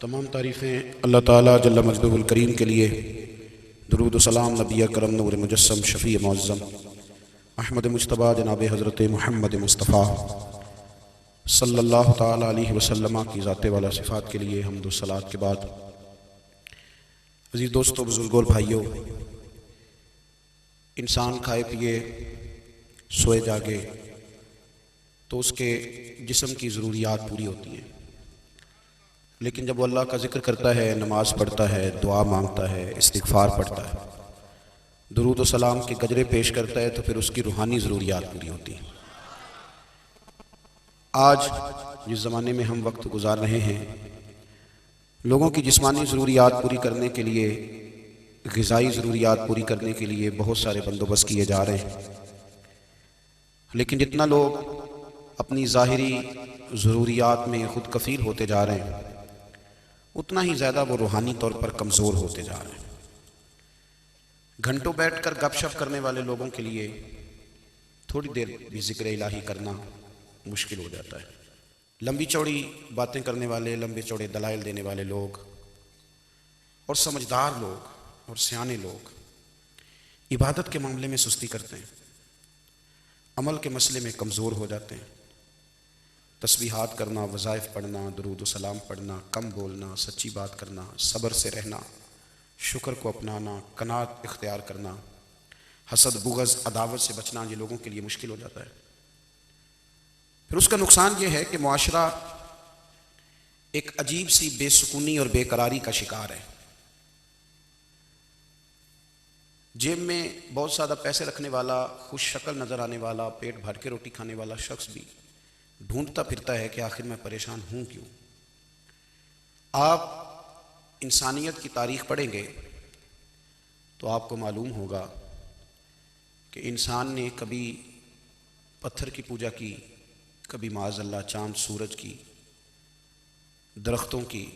तमाम तारीफ़ें अल्लाह ताला जल्ल मजदुहुल करीम के लिए। दुरूद व सलाम नबी अकरम नूर मुजस्सम शफ़ी मुअज़्ज़म अहमद मुज्तबा जनाब हज़रत मुहम्मद मुस्तफ़ा सल्लल्लाहु ताला अलैहि वसल्लम की ज़ात वाला सिफ़ात के लिए हम्द व सलात के बाद, अज़ीज़ दोस्तों, बुज़ुर्गों और भाइयों, इंसान खाए पिए सोए जागे तो उसके जिस्म की ज़रूरियात पूरी होती हैं, लेकिन जब वो अल्लाह का ज़िक्र करता है, नमाज़ पढ़ता है, दुआ मांगता है, इस्तिग़फ़ार पढ़ता है, दुरूद व सलाम के गजरे पेश करता है, तो फिर उसकी रूहानी ज़रूरियात पूरी होती हैं। आज जिस ज़माने में हम वक्त गुजार रहे हैं, लोगों की जिस्मानी ज़रूरियात पूरी करने के लिए, ग़िज़ाई ज़रूरियात पूरी करने के लिए बहुत सारे बंदोबस्त किए जा रहे हैं, लेकिन जितना लोग अपनी ज़ाहिरी ज़रूरियात में ख़ुद कफ़ील होते जा रहे हैं, उतना ही ज़्यादा वो रूहानी तौर पर कमज़ोर होते जा रहे हैं। घंटों बैठकर गपशप करने वाले लोगों के लिए थोड़ी देर भी ज़िक्र इलाही करना मुश्किल हो जाता है। लंबी चौड़ी बातें करने वाले, लंबे चौड़े दलाइल देने वाले लोग और समझदार लोग और सियाने लोग इबादत के मामले में सुस्ती करते हैं, अमल के मसले में कमज़ोर हो जाते हैं। तस्बीहात करना, वज़ाइफ पढ़ना, दुरूद व सलाम पढ़ना, कम बोलना, सच्ची बात करना, सब्र से रहना, शुक्र को अपनाना, कनात इख्तियार करना, हसद, बुग़ज़, अदावत से बचना, ये लोगों के लिए मुश्किल हो जाता है। फिर उसका नुकसान ये है कि मुआशरा एक अजीब सी बेसुकूनी और बेकरारी का शिकार है। जेब में बहुत ज़्यादा पैसे रखने वाला, खुश शक्ल नज़र आने वाला, पेट भर के रोटी खाने वाला शख्स भी ढूंढता फिरता है कि आखिर मैं परेशान हूँ क्यों। आप इंसानियत की तारीख़ पढ़ेंगे तो आपको मालूम होगा कि इंसान ने कभी पत्थर की पूजा की, कभी माज़अल्लाह चाँद सूरज की, दरख्तों की,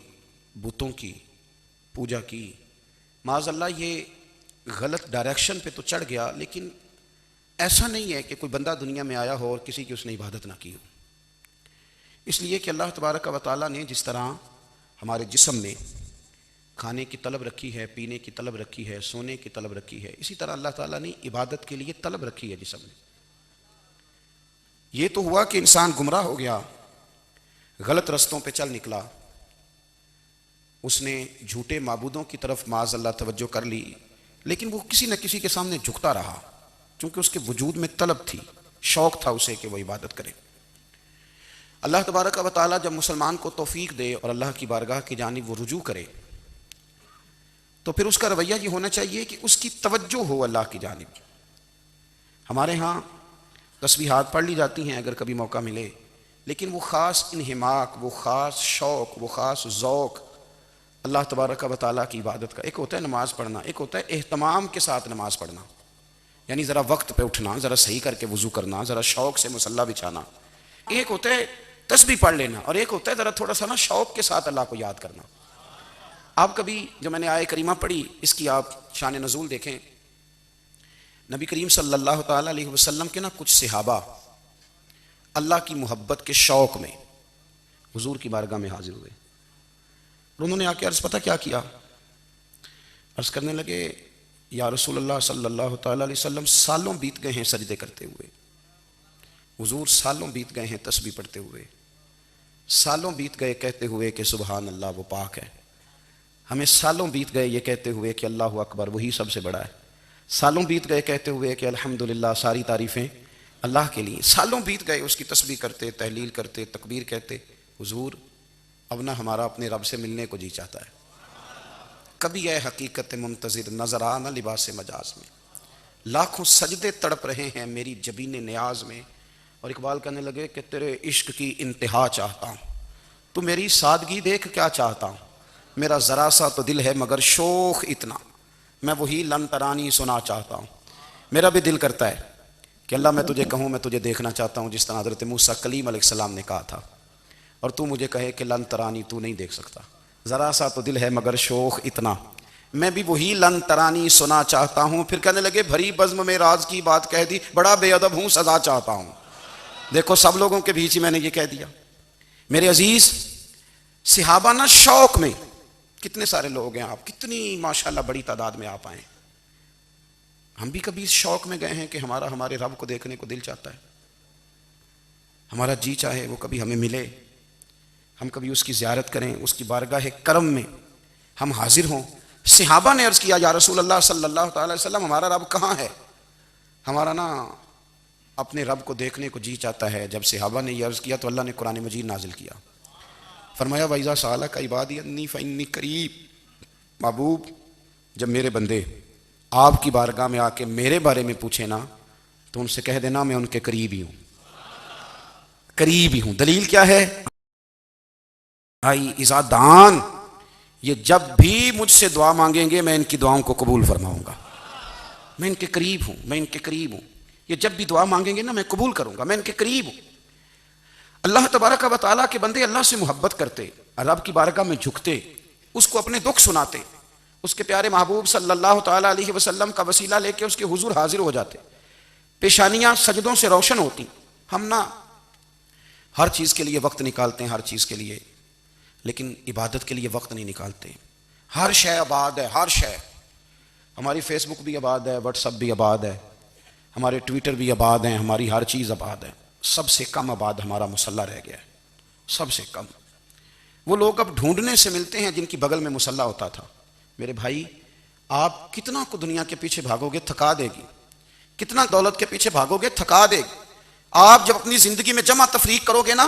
बुतों की पूजा की। माज़अल्लाह ये गलत डायरेक्शन पे तो चढ़ गया, लेकिन ऐसा नहीं है कि कोई बंदा दुनिया में आया हो और किसी की उसने इबादत ना की हो। इसलिए कि अल्लाह तबारक व तआला ने जिस तरह हमारे जिस्म में खाने की तलब रखी है, पीने की तलब रखी है, सोने की तलब रखी है, इसी तरह अल्लाह ताला ने इबादत के लिए तलब रखी है जिस्म में। ये तो हुआ कि इंसान गुमराह हो गया, गलत रस्तों पे चल निकला, उसने झूठे माबूदों की तरफ माज़अल्लाह तवज्जो कर ली, लेकिन वो किसी न किसी के सामने झुकता रहा, क्योंकि उसके वजूद में तलब थी, शौक़ था उसे कि वह इबादत करे। अल्लाह तबारक व तआला जब मुसलमान को तौफीक दे और अल्लाह की बारगाह की जानिब वो रुजू करे, तो फिर उसका रवैया ये होना चाहिए कि उसकी तवज्जो हो अल्लाह की जानिब। हमारे यहाँ तस्बीहात पढ़ ली जाती हैं अगर कभी मौका मिले, लेकिन वो ख़ास इन्हिमाक, वो ख़ास शौक़, वो ख़ास ज़ौक़ अल्लाह तबारक व तआला की इबादत का, एक होता है नमाज़ पढ़ना, एक होता है एहतमाम के साथ नमाज़ पढ़ना, यानी ज़रा वक्त पे उठना, ज़रा सही करके वज़ू करना, ज़रा शौक़ से मुसल्ला बिछाना। एक होता है तस्बीह पढ़ लेना और एक होता है ज़रा थोड़ा सा ना शौक़ के साथ अल्लाह को याद करना। आप कभी, जो मैंने आय करीमा पढ़ी, इसकी आप शान नज़ूल देखें। नबी करीम सल्लल्लाहु ताला अलैहि वसल्लम के ना कुछ सहाबा अल्लाह की मोहब्बत के शौक़ में हुज़ूर की बारगाह में हाजिर हुए। उन्होंने आके अर्ज़ पता क्या किया, अर्ज़ करने लगे, या रसूलल्लाह सल्लल्लाहु ताला अलैहि वसल्लम, सालों बीत गए हैं सजदे करते हुए, हुज़ूर सालों बीत गए हैं तस्बीह पढ़ते हुए, सालों बीत गए कहते हुए कि सुबहान अल्लाह वो पाक है, हमें सालों बीत गए ये कहते हुए कि अल्लाहु अकबर वही सबसे बड़ा है, सालों बीत गए कहते हुए कि अल्हम्दुलिल्लाह सारी तारीफ़ें अल्लाह के लिए, सालों बीत गए उसकी तस्बीह करते, तहलील करते, तकबीर कहते। हुज़ूर अब ना हमारा अपने रब से मिलने को जी चाहता है, कभी यह हकीकत मुंतज़िर नज़र आ ना लिबास मजाज में, लाखों सजदे तड़प रहे हैं मेरी जबीन नियाज में। और इकबाल कहने लगे कि तेरे इश्क की इंतहा चाहता हूँ, तू मेरी सादगी देख क्या चाहता हूँ, मेरा ज़रा सा तो दिल है मगर शोख इतना, मैं वही लन तरानी सुना चाहता हूँ। मेरा भी दिल करता है कि अल्लाह मैं तुझे कहूँ, मैं तुझे देखना चाहता हूँ, जिस तरह हज़रत मूसा कलीम अलैहिस्सलाम ने कहा था, और तू मुझे कहे कि लन तरानी, तू नहीं देख सकता, ज़रा सा तो दिल है मगर शोख इतना, मैं भी वही लन तरानी सुना चाहता हूँ। फिर कहने लगे, भरी बज़्म में राज की बात कह दी, बड़ा बेअदब हूँ सजा चाहता हूँ। देखो सब लोगों के बीच ही मैंने ये कह दिया। मेरे अजीज, सहाबा ना शौक में, कितने सारे लोग हैं आप, कितनी माशाल्लाह बड़ी तादाद में आप आए। हम भी कभी इस शौक में गए हैं कि हमारे रब को देखने को दिल चाहता है, हमारा जी चाहे वो कभी हमें मिले, हम कभी उसकी ज़ियारत करें, उसकी बारगाह करम में हम हाजिर हों। सहाबा ने अर्ज़ किया, या रसूल अल्लाह सल्लल्लाहु अलैहि वसल्लम, हमारा रब कहाँ है? हमारा ना अपने रब को देखने को जी चाहता है। जब सहाबा ने यह अर्ज़ किया तो अल्लाह ने कुरान मजीद नाजिल किया, फरमाया वइज़ा सअलका इबादी अन्नी फ़इन्नी क़रीब, महबूब जब मेरे बंदे आपकी बारगाह में आके मेरे बारे में पूछे ना तो उनसे कह देना मैं उनके करीब ही हूँ, करीब ही हूँ। दलील क्या है? भाई इज़ादान, ये जब भी मुझसे दुआ मांगेंगे मैं इनकी दुआओं को कबूल फरमाऊंगा, मैं इनके करीब हूँ, मैं इनके करीब हूँ। ये जब भी दुआ मांगेंगे ना मैं कबूल करूंगा, मैं इनके करीब हूँ। अल्लाह तबारक व तआला के बंदे अल्लाह से मोहब्बत करते, रब की बारगाह में झुकते, उसको अपने दुख सुनाते, उसके प्यारे महबूब सल्लल्लाहु तआला अलैहि वसल्लम का वसीला लेके उसके हुजूर हाजिर हो जाते, पेशानियां सजदों से रोशन होती। हम ना हर चीज़ के लिए वक्त निकालते हैं, हर चीज़ के लिए, लेकिन इबादत के लिए वक्त नहीं निकालते। हर शय आबाद है, हर शय, हमारी फेसबुक भी आबाद है, व्हाट्सअप भी आबाद है, हमारे ट्विटर भी आबाद हैं, हमारी हर चीज़ आबाद है। सबसे कम आबाद हमारा मुसल्ला रह गया है, सबसे कम। वो लोग अब ढूंढने से मिलते हैं जिनकी बगल में मुसल्ला होता था। मेरे भाई, आप कितना को दुनिया के पीछे भागोगे, थका देगी, कितना दौलत के पीछे भागोगे, थका देगी। आप जब अपनी जिंदगी में जमा तफरीक करोगे ना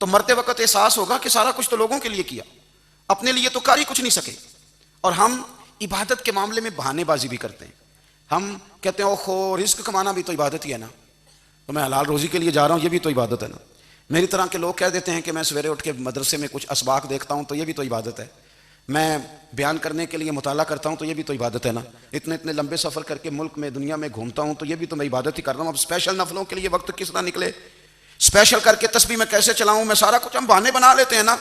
तो मरते वक्त एहसास होगा कि सारा कुछ तो लोगों के लिए किया, अपने लिए तो कर ही कुछ नहीं सके। और हम इबादत के मामले में बहानेबाजी भी करते हैं। हम कहते हैं ओहो रिस्क कमाना भी तो इबादत ही है ना, तो मैं हलाल रोजी के लिए जा रहा हूँ, ये भी तो इबादत है ना। मेरी तरह के लोग कह देते हैं कि मैं सवेरे उठ के मदरसे में कुछ असबाक देखता हूँ तो ये भी तो इबादत है, मैं बयान करने के लिए मुताला करता हूँ तो ये भी तो इबादत है ना, इतने इतने लंबे सफ़र करके मुल्क में दुनिया में घूमता हूँ तो ये भी तो मैं इबादत ही कर रहा हूँ। अब स्पेशल नफलों के लिए वक्त किस तरह निकले, स्पेशल करके तस्बीह मैं कैसे चलाऊँ, मैं सारा कुछ हम बहाने बना लेते हैं ना।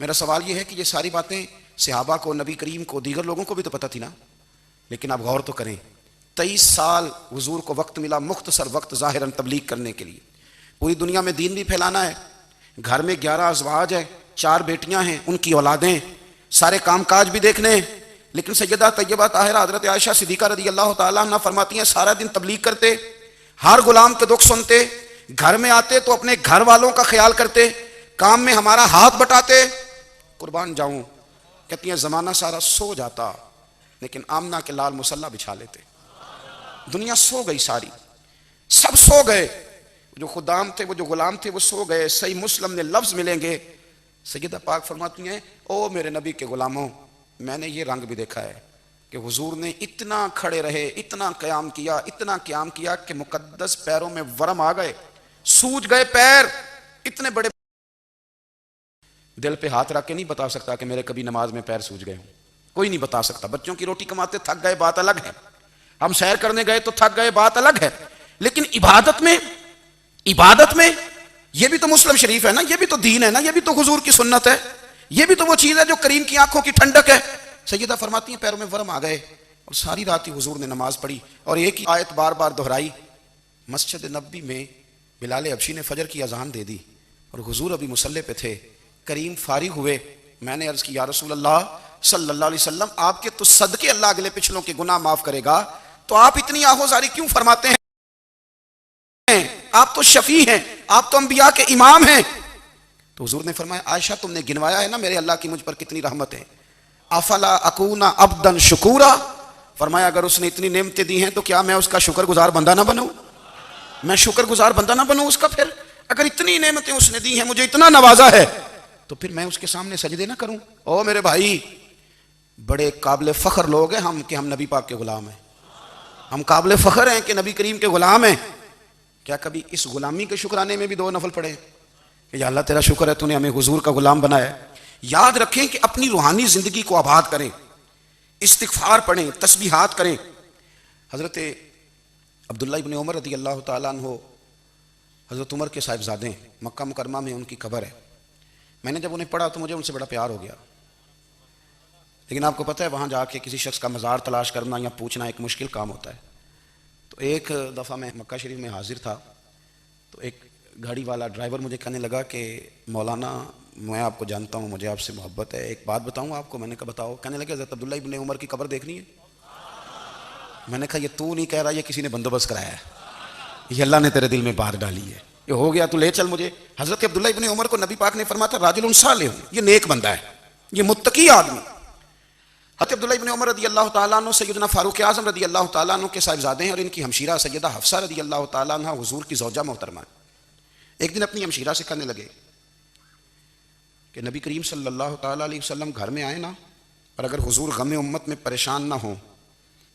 मेरा सवाल ये है कि ये सारी बातें सहाबा को, नबी करीम को, दीगर लोगों को भी तो पता थी ना। लेकिन आप गौर तो करें, 23 साल हुजूर को वक्त मिला, मुख्तसर वक्त ज़ाहिरन तबलीग करने के लिए। पूरी दुनिया में दीन भी फैलाना है, घर में 11 अज़वाज है, 4 बेटियां हैं, उनकी औलादें, सारे कामकाज भी देखने हैं। लेकिन सैयदा तैयबा ताहिरा हज़रत आयशा सिद्दीक़ा रज़ी अल्लाह ताला अन्हा फरमाती हैं, सारा दिन तबलीग करते, हर गुलाम के दुख सुनते, घर में आते तो अपने घर वालों का ख्याल करते, काम में हमारा हाथ बटाते। कुर्बान जाऊं, कहती हैं ज़माना सारा सो जाता लेकिन आमना के लाल मुसल्ला बिछा लेते। दुनिया सो गई, सारी सब सो गए, जो खुदाम थे, वो जो गुलाम थे, वो सो गए। सही मुस्लिम में लफ्ज़ मिलेंगे, सैयदा पाक फरमाती हैं, ओ मेरे नबी के गुलामों, मैंने ये रंग भी देखा है कि हुजूर ने इतना खड़े रहे, इतना क़याम किया, इतना क़याम किया कि मुकद्दस पैरों में वरम आ गए, सूज गए पैर। इतने बड़े दिल पे हाथ रख के नहीं बता सकता कि मेरे कभी नमाज में पैर सूज गए हों, कोई नहीं बता सकता। बच्चों की रोटी कमाते थक गए, बात अलग है, हम सैर करने गए तो थक गए, बात अलग है। लेकिन इबादत में ये भी तो मुस्लिम शरीफ है ना, ये भी तो दीन है ना, ये भी तो हुजूर की सुन्नत है, ये भी तो वो चीज़ है जो करीम की आंखों की ठंडक है। सैयदा फरमाती हैं पैरों में वरम आ गए और सारी रात ही हुजूर ने नमाज पढ़ी और एक ही आयत बार बार दोहराई। मस्जिद नबी में बिलाल हबशी ने फजर की अजान दे दी और हुजूर अभी मुसल्ले पे थे। करीम फारिग हुए, मैंने अर्ज़ की, या रसूल अल्लाह सल्लल्लाहु अलैहि वसल्लम, आपके तो सदके अल्लाह अगले पिछलों के गुनाह माफ करेगा, तो आप इतनी आहोजारी क्यों फरमाते हैं? आप तो शफी हैं, आप तो अंबिया के इमाम हैं। तो हुजूर ने फरमाया, आयशा तुमने गिनवाया है ना मेरे अल्लाह की मुझ पर कितनी रहमत है, अफला अकूना अब्दन शुकूरा, फरमाया अगर उसने इतनी नेमतें दी हैं तो क्या मैं उसका शुक्रगुजार बंदा ना बनूं, मैं शुक्रगुजार बंदा ना बनूं उसका? फिर अगर इतनी नेमतें उसने दी हैं, मुझे इतना नवाजा है, तो फिर मैं उसके सामने सजदे ना करूं? ओ मेरे भाई, बड़े काबिल फ़ख्र लोग हैं हम कि हम नबी पाक के गुलाम हैं, हम काबिल फ़ख्र हैं कि नबी करीम के गुलाम हैं। क्या कभी इस गुलामी के शुक्राने में भी 2 नफल पढ़े कि या अल्लाह तेरा शुक्र है तूने हमें हुजूर का गुलाम बनाया? याद रखें कि अपनी रूहानी जिंदगी को आबाद करें, इस्तिग़फ़ार पढ़ें, तस्बीहात करें। हज़रत अब्दुल्ला इब्न उमर रज़ी अल्लाह ताला अन्हु, हज़रत उमर के साहिबजादे, मक्का मुकरमा में उनकी कब्र है। मैंने जब उन्हें पढ़ा तो मुझे उनसे बड़ा प्यार हो गया। लेकिन आपको पता है वहाँ जाके किसी शख्स का मज़ार तलाश करना या पूछना एक मुश्किल काम होता है। तो एक दफ़ा मैं मक्का शरीफ में हाजिर था, तो एक गाड़ी वाला ड्राइवर मुझे कहने लगा कि मौलाना मैं आपको जानता हूँ, मुझे आपसे मोहब्बत है, एक बात बताऊँ आपको। मैंने कहा बताओ। कहने लगे हज़रत अब्दुल्ला इब्न उमर की कब्र देखनी है। मैंने कहा ये तू नहीं कह रहा, ये किसी ने बंदोबस्त कराया है, ये अल्लाह ने तेरे दिल में बात डाली है, ये हो गया तू ले चल मुझे। हज़रत अब्दुल्ला इब्न उमर को नबी पाक ने फरमाया था राजुल सालिह, ये नेक बंदा है, ये मुत्तकी आदमी। हज़रत अब्दुल्ला इब्न उमर रदी अल्लाह तआला अन्हु सैयदना फारूक आज़म रदी अल्लाह तआला अन्हु के साहिबजादे हैं और इनकी हमशीरा सैयदा हफ्सा रदी अल्लाह तआला अन्हा हुजूर की ज़ौजा मोहतरमा। एक दिन अपनी हमशीरा से कहने लगे कि नबी करीम सल्लल्लाहु तआला अलैहि वसल्लम घर में आए ना, और अगर हुजूर गम उम्मत में परेशान ना हो,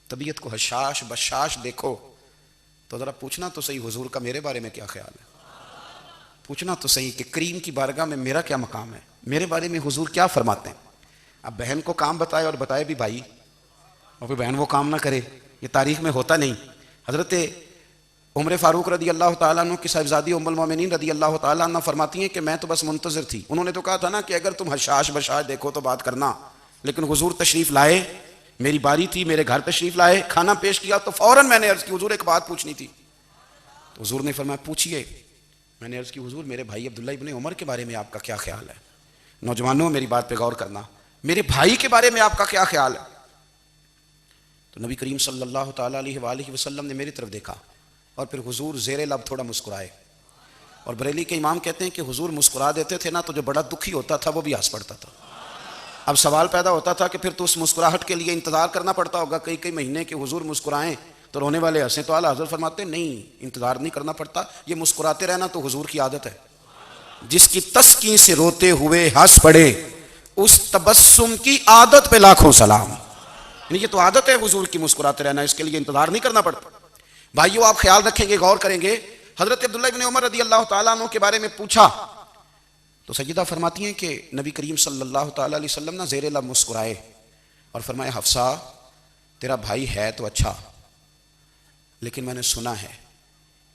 तबीयत को हशाश बशाश देखो, तो ज़रा पूछना तो सही हुजूर का मेरे बारे में क्या ख्याल है। पूछना तो सही कि करीम की बारगाह में मेरा क्या मकाम है, मेरे बारे में हुजूर क्या फरमाते हैं। अब बहन को काम बताए और बताए भी भाई, और फिर बहन वो काम ना करे, ये तारीख में होता नहीं। हज़रत उमर फारूक रदी अल्लाह तआला अन्हु की साहिबजादी उम्मुल मोमिनीन रदी अल्लाह तआला अन्हा फरमाती हैं कि मैं तो बस मुंतज़िर थी। उन्होंने तो कहा था ना कि अगर तुम हशाश बशाश देखो तो बात करना, लेकिन हुजूर तशरीफ़ लाए, मेरी बारी थी, मेरे घर तशरीफ़ लाए, खाना पेश किया तो फ़ौरन मैंने अर्ज़ की हुजूर एक बात पूछनी थी। तो हुजूर ने फरमाया पूछिए। मैंने अर्ज़ की हुजूर मेरे भाई अब्दुल्ला इब्न उमर के बारे में आपका क्या ख्याल है। नौजवानों मेरी बात पे गौर करना, मेरे भाई के बारे में आपका क्या ख्याल है। तो नबी करीम सल्लल्लाहु तआला अलैहि वसल्लम ने मेरी तरफ देखा और फिर हुजूर ज़ेरे लब थोड़ा मुस्कुराए। और बरेली के इमाम कहते हैं कि हुजूर मुस्कुरा देते थे ना तो जो बड़ा दुखी होता था वो भी हंस पड़ता था। अब सवाल पैदा होता था कि फिर तो उस मुस्कुराहट के लिए इंतज़ार करना पड़ता होगा कई कई महीने के हुजूर मुस्कुराएं तो रोने वाले हंसें। तो आला हज़रत फरमाते नहीं, इंतज़ार नहीं करना पड़ता, ये मुस्कुराते रहना तो हुजूर की आदत है। जिसकी तस्कीन से रोते हुए हंस पड़े उस तबस्सुम की आदत पे लाखों सलाम। ये तो आदत है हुजूर की मुस्कुराते रहना, इसके लिए इंतज़ार नहीं करना पड़ता। भाइयों आप ख्याल रखेंगे, गौर करेंगे। हज़रत अब्दुल्ला इब्न उमर रदी अल्लाह तआला अन्हु के बारे में पूछा तो सैयदा फरमाती हैं कि नबी करीम सल्लल्लाहु तआला अलैहि वसल्लम ना ज़ेरे लब मुस्कुराए और फरमाया हफ्सा तेरा भाई है तो अच्छा, लेकिन मैंने सुना है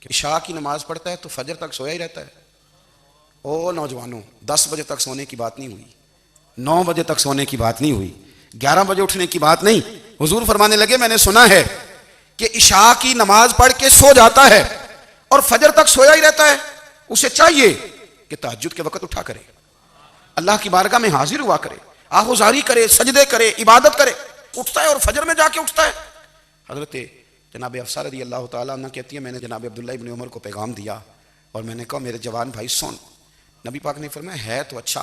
कि इशा की नमाज पढ़ता है तो फजर तक सोया ही रहता है। ओ नौजवानों, 10 बजे तक सोने की बात नहीं हुई, 9 बजे तक सोने की बात नहीं हुई, 11 बजे उठने की बात नहीं। हुजूर फरमाने लगे मैंने सुना है कि इशा की नमाज पढ़ के सो जाता है और फजर तक सोया ही रहता है। उसे चाहिए कि तहज्जुद के वक्त उठा करे, अल्लाह की बारगाह में हाजिर हुआ करे, आहुजारी करे, सजदे करे, इबादत करे, उठता है और फजर में जाके उठता है। हजरत जनाब हफ्सा रज़ी अल्लाह तआला अन्हा कहती है मैंने जनाब अब्दुल्ला इब्न उमर को पैगाम दिया और मैंने कहा मेरे जवान भाई सुन, नबी पाक ने फरमाया है तो अच्छा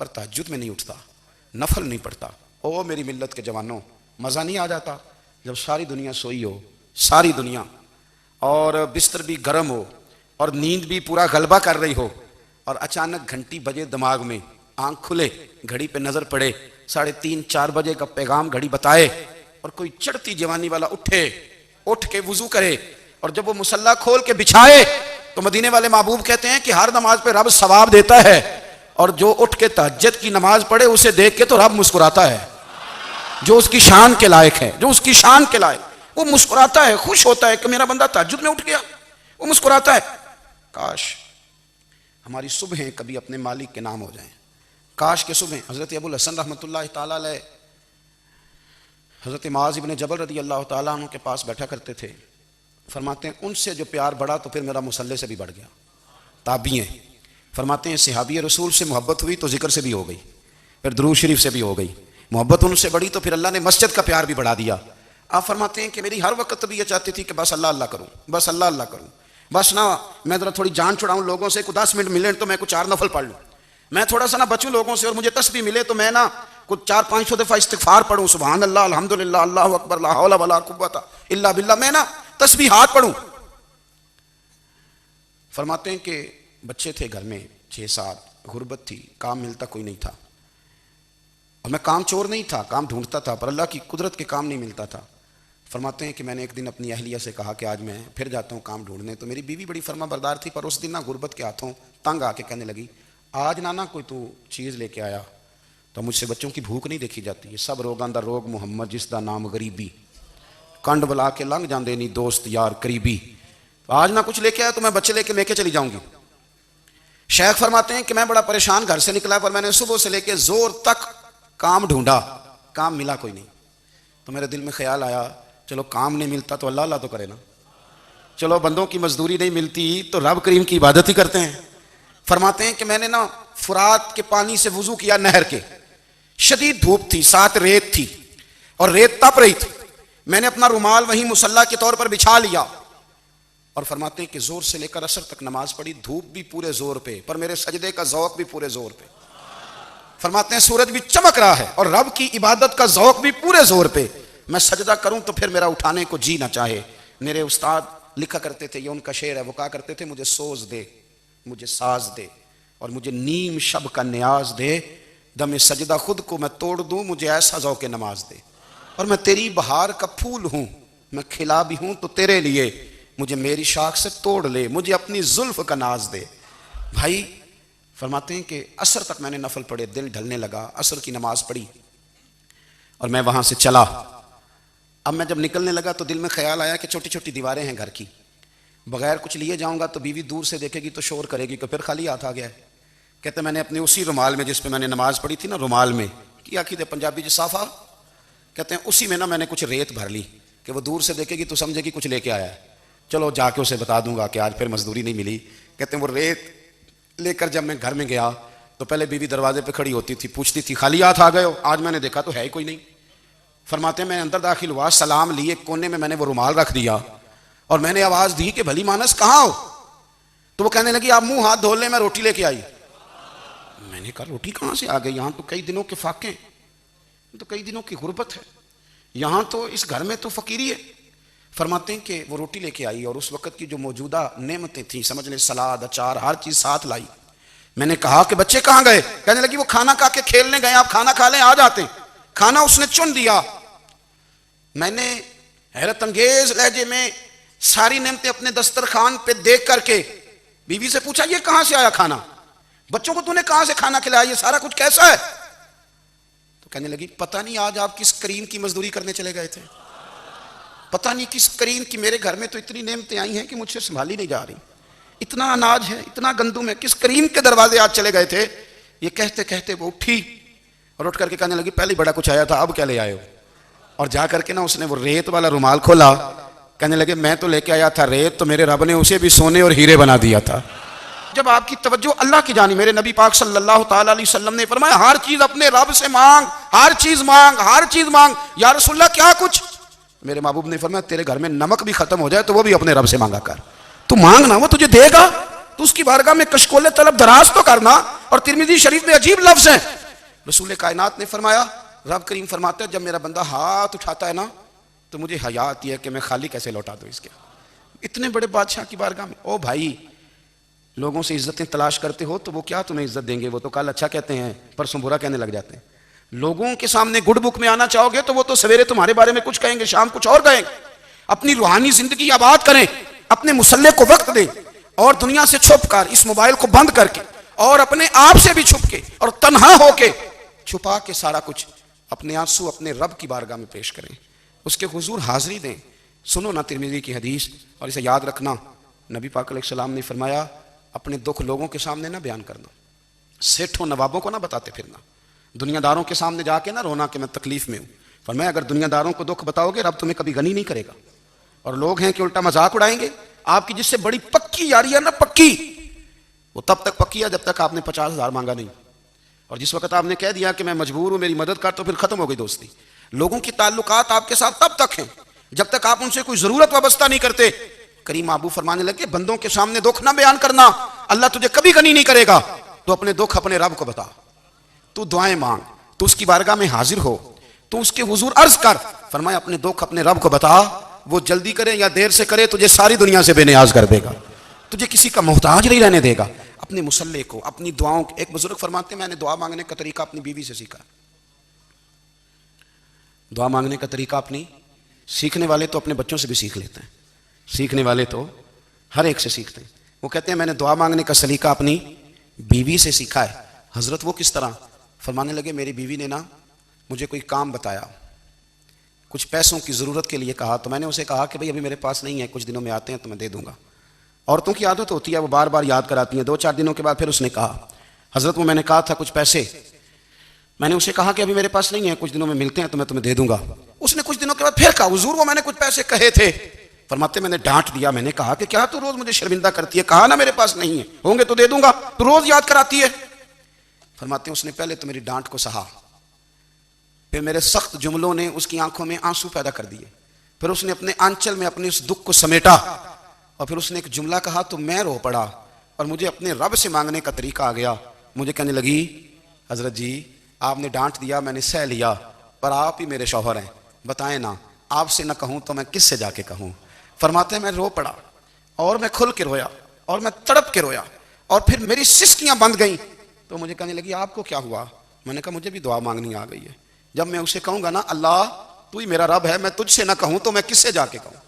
पर तहज्जुद में नहीं उठता, नफल नहीं पढ़ता। ओ मेरी मिल्लत के जवानों, मज़ा नहीं आ जाता जब सारी दुनिया सोई हो, सारी दुनिया, और बिस्तर भी गर्म हो और नींद भी पूरा गलबा कर रही हो, और अचानक घंटी बजे दिमाग में, आंख खुले, घड़ी पे नजर पड़े, 3:30 4 बजे का पैगाम घड़ी बताए और कोई चढ़ती जवानी वाला उठे, उठ के वुजू करे और जब वो मुसल्ला खोल के बिछाए तो मदीने वाले महबूब कहते हैं कि हर नमाज पे रब सवाब देता है और जो उठ के तहज्जुद की नमाज पढ़े उसे देख के तो रब मुस्कुराता है। जो उसकी शान के लायक है, जो उसकी शान के लायक, वो मुस्कुराता है, खुश होता है कि मेरा बंदा तहज्जुद में उठ गया, वो मुस्कुराता है। काश हमारी सुबहें कभी अपने मालिक के नाम हो जाएं, काश के सुबह। हज़रत अबुल हसन रहमतुल्लाह ताला अलैह हज़रत मुआज़ इब्न जबल रदी अल्लाह ताला अन्हु के पास बैठा करते थे। फरमाते हैं उनसे जो प्यार बढ़ा तो फिर मेरा मुसल्ले से भी बढ़ गया। ताबी हैं फरमाते हैं सहाबी रसूल से मोहब्बत हुई तो जिक्र से भी हो गई, फिर दुरूद शरीफ से भी हो गई। मोहब्बत उनसे बढ़ी तो फिर अल्लाह ने मस्जिद का प्यार भी बढ़ा दिया। आप फरमाते हैं कि मेरी हर वक्त तबीयत चाहती थी कि बस अल्लाह अल्लाह करूँ, बस अल्लाह अल्लाह करूँ, बस ना मैं ज़रा थोड़ी जान छुड़ाऊँ लोगों से, कुछ 10 मिनट मिले तो मैं कुछ 4 नफल पढ़ लूँ, मैं थोड़ा सा ना बचूँ लोगों से और मुझे तस्बीह मिले तो मैं ना कुछ 400-500 दफ़ा इस्तिग़फ़ार पढ़ूँ, सुबहान अल्लाह, अल्हम्दुलिल्लाह, अल्लाहु अकबर, ला हौला वला कुव्वता इल्ला बिल्लाह, मैं ना तस्बीह हाथ पढ़ूँ। फरमाते हैं कि बच्चे थे घर में 6-7, गुर्बत थी, काम मिलता कोई नहीं था और मैं काम चोर नहीं था, काम ढूंढता था, पर अल्लाह की कुदरत के काम नहीं मिलता था। फरमाते हैं कि मैंने एक दिन अपनी अहलिया से कहा कि आज मैं फिर जाता हूँ काम ढूंढने। तो मेरी बीवी बड़ी फरमा बरदार थी, पर उस दिन ना गुर्बत के हाथों तंग आके कहने लगी आज ना कोई तू चीज़ लेके आया तो मुझसे बच्चों की भूख नहीं देखी जाती है, सब रोगां दा रोग मुहम्मद जिसदा नाम गरीबी, कंड बुला के लंघ जाते नहीं दोस्त यार करीबी, तो आज ना कुछ लेके आया तो मैं बच्चे लेके लेके चली जाऊंगी। शेख फरमाते हैं कि मैं बड़ा परेशान घर से निकला, पर मैंने सुबह से लेके जोर तक काम ढूंढा, काम मिला कोई नहीं। तो मेरे दिल में ख्याल आया चलो काम नहीं मिलता तो अल्लाह अल्लाह तो करे ना, चलो बंदों की मजदूरी नहीं मिलती तो रब करीम की इबादत ही करते हैं। फरमाते हैं कि मैंने ना फुरात के पानी से वुजू किया, नहर के, शदीद धूप थी, साथ रेत थी और रेत तप रही थी। मैंने अपना रुमाल वहीं मुसल्ला के तौर पर बिछा लिया और फरमाते हैं कि जोर से लेकर असर तक नमाज पढ़ी, धूप भी पूरे जोर पे, पर मेरे सजदे का ज़ौक़ भी पूरे जोर पे। फरमाते हैं सूरज भी चमक रहा है और रब की इबादत का ज़ौक़ भी पूरे जोर पे। मैं सजदा करूं तो फिर मेरा उठाने को जी ना चाहे। मेरे उस्ताद लिखा करते थे, ये उनका शेर है, वो कहा करते थे, मुझे सोज दे, मुझे साज दे और मुझे नीम शब का न्याज दे, दमे सजदा खुद को मैं तोड़ दूं, मुझे ऐसा ज़ौक़ नमाज दे। और मैं तेरी बहार का फूल हूं, मैं खिला भी हूं तो तेरे लिए, मुझे मेरी शाख से तोड़ ले, मुझे अपनी जुल्फ का नाज दे। भाई फरमाते हैं कि असर तक मैंने नफल पढ़े, दिल ढलने लगा, असर की नमाज पढ़ी और मैं वहां से चला। अब मैं जब निकलने लगा तो दिल में ख्याल आया कि छोटी छोटी दीवारें हैं घर की, बगैर कुछ लिए जाऊंगा तो बीवी दूर से देखेगी तो शोर करेगी कि फिर खाली हाथ आ गया है। कहते मैंने अपने उसी रुमाल में जिस पे मैंने नमाज पढ़ी थी ना, रुमाल में की आखिर पंजाबी जी साफा, कहते हैं उसी में ना मैंने कुछ रेत भर ली कि वो दूर से देखेगी तो समझेगी कुछ लेके आया है, चलो जाके उसे बता दूंगा कि आज फिर मजदूरी नहीं मिली। कहते हैं वो रेत लेकर जब मैं घर में गया तो पहले बीवी दरवाजे पे खड़ी होती थी, पूछती थी खाली हाथ आ गए हो, आज मैंने देखा तो है ही कोई नहीं। फरमाते हैं मैं अंदर दाखिल हुआ, सलाम लिए, कोने में मैंने वो रुमाल रख दिया और मैंने आवाज दी कि भली मानस कहाँ हो? तो वो कहने लगी आप मुंह हाथ धो ले, मैं रोटी लेके आई। मैंने कहा रोटी कहाँ से आ गई, यहाँ तो कई दिनों के फाके, तो कई दिनों की गुर्बत है, यहाँ तो इस घर में तो फकीरी है। फरमाते हैं कि वो रोटी लेके आई और उस वक्त की जो मौजूदा नेमतें थी, समझ लें सलाद अचार हर चीज साथ लाई। मैंने कहा कि बच्चे कहाँ गए? कहने लगी वो खाना खा के खेलने गए, आप खाना खा लें आ जाते। खाना उसने चुन दिया। मैंने हैरत अंगेज लहजे में सारी नेमतें अपने दस्तरखान पे देख करके बीवी से पूछा ये कहां से आया खाना, बच्चों को तूने कहां से खाना खिलाया, ये सारा कुछ कैसा है? तो कहने लगी पता नहीं आज आप किस करीम की मजदूरी करने चले गए थे, पता नहीं किस करीम की, मेरे घर में तो इतनी नेमतें आई हैं कि मुझसे संभाली नहीं जा रही, इतना अनाज है, इतना गंदुम है, किस करीम के दरवाजे आज चले गए थे? ये कहते कहते वो उठी और उठ करके कहने लगी पहले बड़ा कुछ आया था, अब क्या ले आए हो? और जा करके ना उसने वो रेत वाला रुमाल खोला, कहने लगे मैं तो लेके आया था रेत, तो मेरे रब ने उसे भी सोने और हीरे बना दिया था। जब आपकी तवज्जो अल्लाह की जानी, मेरे नबी पाक सल्लल्लाहु ताला अलैहि वसल्लम ने फरमाया हर चीज अपने रब से मांग, हर चीज मांग, हर चीज मांग। या रसूलल्लाह क्या कुछ? मेरे महबूब ने फरमाया तेरे घर में नमक भी खत्म हो जाए तो वो भी अपने रब से मांगा कर, तू मांग ना वो तुझे देगा, तो उसकी बारगाह में कशकोले तलब दराज तो करना। और तिरमिजी शरीफ में अजीब लफ्ज है, रसूल कायनात ने फरमाया, रब करीम फरमाते हैं जब मेरा बंदा हाथ उठाता है ना तो मुझे हया आती है कि मैं खाली कैसे लौटा दूं इसके, इतने बड़े बादशाह की बारगाह में। ओ भाई लोगों से इज्जतें तलाश करते हो तो वो क्या तुम्हें इज्जत देंगे, वो तो कल अच्छा कहते हैं परसों बुरा कहने लग जाते हैं। लोगों के सामने गुड बुक में आना चाहोगे तो वो तो सवेरे तुम्हारे बारे में कुछ कहेंगे, शाम कुछ और कहेंगे। अपनी रूहानी जिंदगी आबाद करें, अपने मुसल्ले को वक्त दें और दुनिया से छुप कर, इस मोबाइल को बंद करके और अपने आप से भी छुप के और तन्हा होके छुपा के सारा कुछ अपने आंसू अपने रब की बारगाह में पेश करें, उसके हुजूर हाजिरी दें। सुनो ना तिरमिज़ी की हदीस और इसे याद रखना, नबी पाक अलैहिस्सलाम ने फरमाया अपने दुख लोगों के सामने ना बयान करना, सेठों नवाबों को ना बताते फिरना, दुनियादारों के सामने जाके ना रोना कि मैं तकलीफ में हूं। फरमाया अगर दुनियादारों को दुख बताओगे रब तुम्हें कभी गनी नहीं करेगा। और लोग हैं कि उल्टा मजाक उड़ाएंगे। आपकी जिससे बड़ी पक्की यारी है ना, पक्की, वो तब तक पक्की है जब तक आपने 50,000 मांगा नहीं। और जिस वक्त आपने कह दिया कि मैं मजबूर हूं मेरी मदद कर, तो फिर खत्म हो गई दोस्ती। लोगों की ताल्लुकात आपके साथ तब तक हैं जब तक आप उनसे कोई जरूरत वाबस्ता नहीं करते। करीम आबू फरमाने लगे बंदों के सामने दुख ना बयान करना, अल्लाह तुझे कभी गनी नहीं करेगा। तो अपने दुख अपने रब को बता, तू दुआएं मांग, तू उसकी बारगाह में हाजिर हो, तू उसके हुजूर अर्ज कर। फरमाया अपने दुख अपने रब को बता, वो जल्दी करे या देर से करे तुझे सारी दुनिया से बेनियाज कर देगा, तुझे किसी का मोहताज नहीं रहने देगा। अपने मुसल्ले को, अपनी दुआओं को, एक बुजुर्ग फरमाते हैं मैंने दुआ मांगने का तरीका अपनी बीवी से सीखा। दुआ मांगने का तरीका अपनी, सीखने वाले तो अपने बच्चों से भी सीख लेते हैं, सीखने वाले तो हर एक से सीखते हैं। वो कहते हैं मैंने दुआ मांगने का सलीका अपनी बीवी से सीखा है। हजरत वो किस तरह? फरमाने लगे मेरी बीवी ने ना मुझे कोई काम बताया, कुछ पैसों की ज़रूरत के लिए कहा, तो मैंने उसे कहा कि भाई अभी मेरे पास नहीं है, कुछ दिनों में आते हैं तो मैं दे दूंगा। औरतों की आदत होती है वो बार बार याद कराती हैं। 2-4 दिनों के बाद फिर उसने कहा हजरत वो मैंने कहा था कुछ पैसे, मैंने उसे कहा कि अभी मेरे पास नहीं है, कुछ दिनों में मिलते हैं तो मैं तुम्हें दे दूंगा। उसने कुछ दिनों के बाद फिर कहा हुजूर वो मैंने कुछ पैसे कहे थे, फरमाते मैंने डांट दिया, मैंने कहा कि क्या तू रोज मुझे शर्मिंदा करती है, कहा ना मेरे पास नहीं है, होंगे तो दे दूंगा, तू रोज याद कराती है। फरमाते उसने पहले तो मेरी डांट को सहा, फिर मेरे सख्त जुमलों ने उसकी आंखों में आंसू पैदा कर दिए, फिर उसने अपने आंचल में अपने उस दुख को समेटा और फिर उसने एक जुमला कहा तो मैं रो पड़ा और मुझे अपने रब से मांगने का तरीका आ गया। मुझे कहने लगी, हजरत जी आपने डांट दिया, मैंने सह लिया, पर आप ही मेरे शौहर हैं, बताएं ना, आपसे ना कहूं तो मैं किससे जाके कहूं। फरमाते हैं मैं रो पड़ा और मैं खुल के रोया और मैं तड़प के रोया और फिर मेरी सिसकियां बंद गईं। तो मुझे कहने लगी आपको क्या हुआ? मैंने कहा मुझे भी दुआ मांगनी आ गई है। जब मैं उसे कहूंगा ना अल्लाह तू ही मेरा रब है, मैं तुझसे ना कहूं तो मैं किससे जाके कहूं,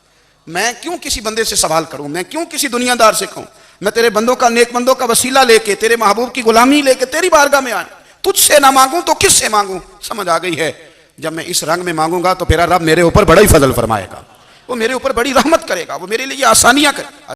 मैं क्यों किसी बंदे से सवाल करूं, मैं क्यों किसी दुनियादार से कहूं, मैं तेरे बंदों का, नेक बंदों का वसीला लेके, तेरे महबूब की गुलामी लेके तेरी बारगाह में आया, तुझसे ना मांगूं तो किससे मांगूं। समझ आ गई है? जब मैं इस रंग में मांगूंगा तो मेरा रब मेरे ऊपर बड़ा ही फजल फरमाएगा, वो मेरे ऊपर बड़ी रहमत करेगा, वो मेरे लिए आसानियां करेगा।